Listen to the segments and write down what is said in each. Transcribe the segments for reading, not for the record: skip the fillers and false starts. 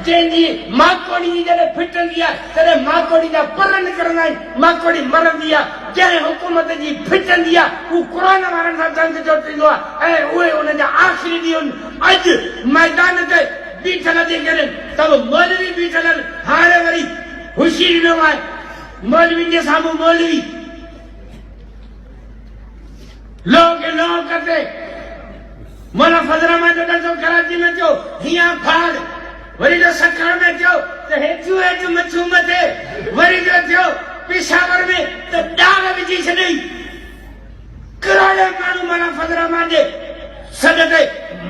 जंहिंजी माकोड़ी जॾहिं फिटंदी आहे तॾहिं माकोड़ी जा पर निकिरंदा आहिनि, माकोड़ी मरंदी आहे। जंहिं हुकूमत जी फिटंदी आहे उहो क़ुर वारनि सां जंग जो थींदो आहे ऐं उहे उन जा आख़िरी ॾींहं अॼु मैदान ते बीठल थी करे त मौलवी बीठल आहिनि। हाणे वरी हुशी ॾिनो आहे मौलवी जे साम्हूं मौलवी लोग करते मौला फजल रहमान जो दर्जो कराची में थियो हियां फाड़ वरी जो सखर में थियो त हेठियूं हेठि मच्छू मथे वरी जो थियो पेशावर में त डाग विझी छॾई। करोड़े माण्हू मौला फजल रहमान जे सॾ ते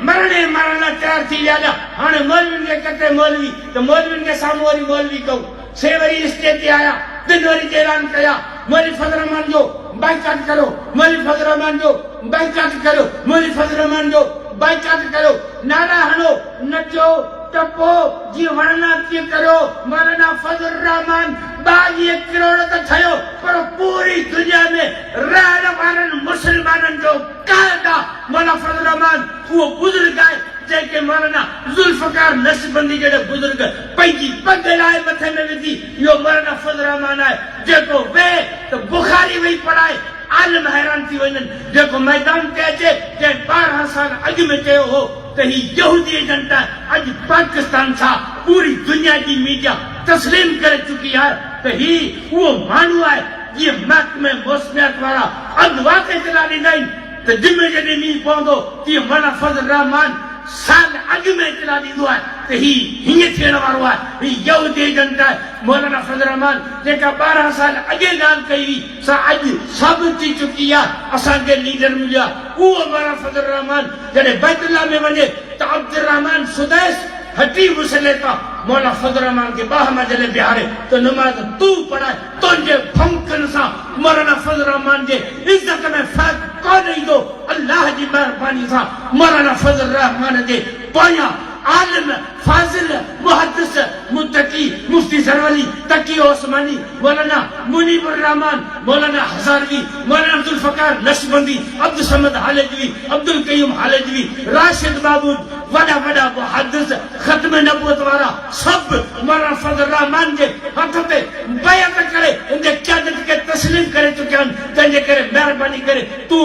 मरण लाइ तयार थी विया। हाणे मौलवियुनि खे कटे मौलवी त मौलवियुनि खे साम्हूं वरी मौलवी कयूं से वरी स्टेज ते आया दिन वरी ऐलान कया मौलवी फजल रहमान जो बाइकाट करो, मौलवी फजल रहमान जो बाइकाट करो, मौलवी फजल रहमान जो बाइकाट करो। नारा हणो नचो टपो जीअं वणना तीअं करो। मौलाना फजल रहमान 22 करोड़ त ठहियो पर पूरी दुनिया में रहण वारनि मुस्लमाननि जो क़ाइद आहे मौलाना फजल रहमान। उहो बुज़ुर्ग आहे जंहिंखे मौलाना ज़ुल्फ़कार नक्शबंदी जहिड़े बुज़ुर्ग पंहिंजी पग लाइ मथे में विधी। इहो मौलाना फजल रहमान आहे जेको वेह त बुखारी वेही पढ़ाए आलिम हैरान थी वञनि। जेको मैदान ते अचे जंहिं 12 साल अॻु में चयो हो त ही यहूदी एजेंट आहे, अॼु पाकिस्तान छा पूरी दुनिया जी मीडिया तस्लीम करे चुकी आहे त ही उहो माण्हू आहे जीअं महकमे मौसमियात वारा अॻु वाक़े इतला ॾींदा आहिनि त जुमे जॾहिं मींहुं पवंदो तीअं मौलाना फजल रहमान साल अॻु में इतला ॾींदो आहे त ही हीअं थियण वारो आहे। ही यहूदी एजेंट आहे मौलाना फजल रहमान जेका 12 साल अॻे ॻाल्हि कई हुई सा अॼु साबित थी चुकी आहे। असांखे लीडर मिलिया उहो मौलाना फजल रहमान जॾहिं बैतुल्लाह में वञे त अब्दुल रहमान सुदैस हटी मुसले था मौलाना फजल रहमान के बाह में जले बिहारे तो नमाज तू पढ़ाए तुझे फंकन सा मौलाना फजल रहमान जे इज्जत में फर्क कोन ईंदो। अल्लाह जी मेहरबानी सा मौलाना फजल रहमान जे पोयां आलिम फाजिल मुहद्दिस मुत्तकी मुफ्ती सरवली तकी ओस्मानी मौलाना मुनीबुर रहमान मौलाना हजारवी मौलाना ज़ुल्फ़कार नक्शबंदी अब्दुल समद हालेजवी अब्दुल कयूम हालेजवी राशिद महमूद वड़ा वड़ा मुहद्दिस खत्म नबूवत वारा सब मौलाना फजल रहमान जे हथ ते बैअत करे उनके क़यादत के तस्लीम करे चुकिया आहिनि। तंहिंजे करे महिरबानी करे तू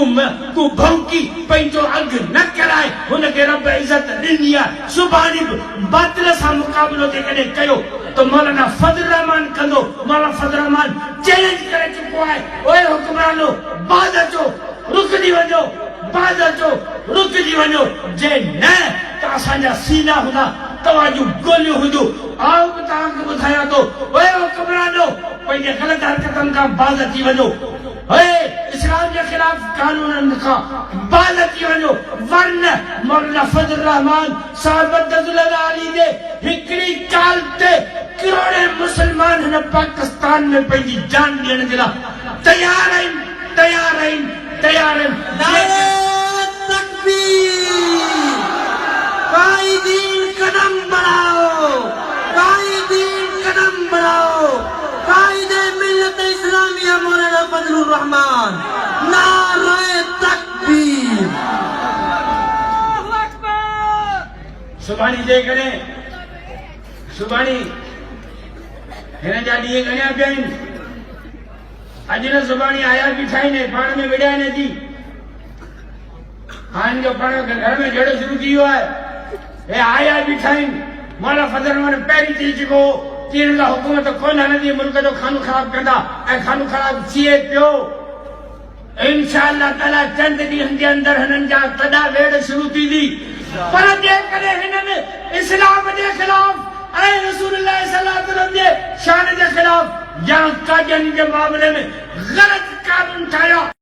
भौंकी पंहिंजो अघु न कराए हुनखे रब इज़त ॾिनी आहे। सुभाणे बातिल सां मुक़ाबिलो जेकॾहिं कयो त मौलाना फजल रहमान कंदो। मौलाना फजल रहमान चैलेंज करे चुको आहे ओए हुक्मरानो बाज़ अचो रुकजी वञो, बाज़ अचो रुकजी वञो, जे न त असांजा सीना हूंदा तव्हां जूं गोलियूं हुजूं। आओ बि तव्हांखे ॿुधायां थो ओए हुक्मरानो पंहिंजे ग़लति हरकतनि खां बाज़ अची वञो। इस्लाम के खिलाफ कानून का बाल की वनो वरन मौलाना फजल रहमान साहब अली दे हिकड़ी चाल ते करोड़े मुसलमान न पाकिस्तान में पंहिंजी जान ॾियण जे लाइ तैयार आहिनि। नारे तकबीर, कायदीन कदम बढ़ाओ, कायदीन कदम बढ़ाओ, कायदे मिल्लत इस्लामिया मौलाना फजल रहमान। नारे तकबीर। सुभाणे जे करे सुभाणे हिन जा ॾींहं गणिया पिया आहिनि। अॼु न सुभाणे आया बीठा आहिनि पाण में विड़िया आहिनि। अॼु हाणे जो पाण घर में जहिड़ो शुरू थी वियो आहे हे आया बीठा आहिनि। मौलाना फजल रहमान पहिरीं थी चुको कि हिन लाइ हुकूमत कोन हलंदी, मुल्क जो खानो ख़राब कंदा ऐं खानो ख़राब थिए पियो। इंशाअल्लाह ताला चंद ॾींहंनि जे अंदरि हिननि जा तॾा वेड़ शुरू थींदी। पर जेकॾहिं हिननि इस्लाम जे ख़िलाफ़ ऐं रसूलुल्लाह सल्लल्लाहु अलैहि वसल्लम जे शान जे ख़िलाफ़ या कादियानी जे मामले में ग़लत कानून ठाहिया